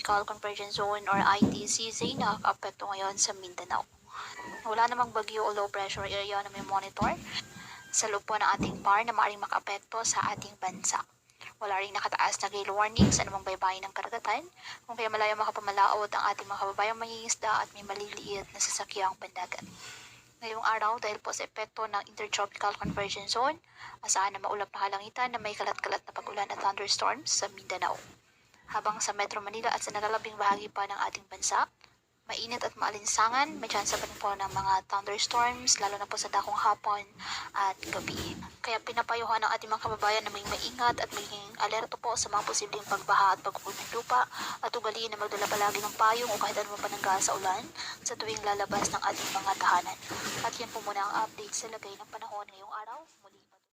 Intertropical Convergence Zone or ITCZ na nakaka-apekto ngayon sa Mindanao. Wala namang bagyo o low pressure area na may monitor sa loob po ng ating PAR na maaaring maka-apekto sa ating bansa. Wala ring nakataas na gale warning sa anumang baybayin ng karagatan, kung kaya malayo makapamalaot ang ating mga kababayang mangingisda at may maliliit na sasakyang pandagat. Ngayong araw, dahil po sa epekto ng Intertropical Convergence Zone, asahan na maulap na kalangitan na may kalat-kalat na pag-ulan at thunderstorms sa Mindanao. Habang sa Metro Manila at sa nalalabing bahagi pa ng ating bansa, mainit at maalinsangan, may tsansa pa rin po ng mga thunderstorms, lalo na po sa dakong hapon at gabi. Kaya pinapayuhan ng ating mga kababayan na may maingat at maging alerto po sa mga posibleng pagbaha at pagkukulong ng lupa at ugaliin na magdala palagi ng payong o kahit anumang panangga sa ulan sa tuwing lalabas ng ating mga tahanan. At yan po muna ang update sa lagay ng panahon ngayong araw. Muli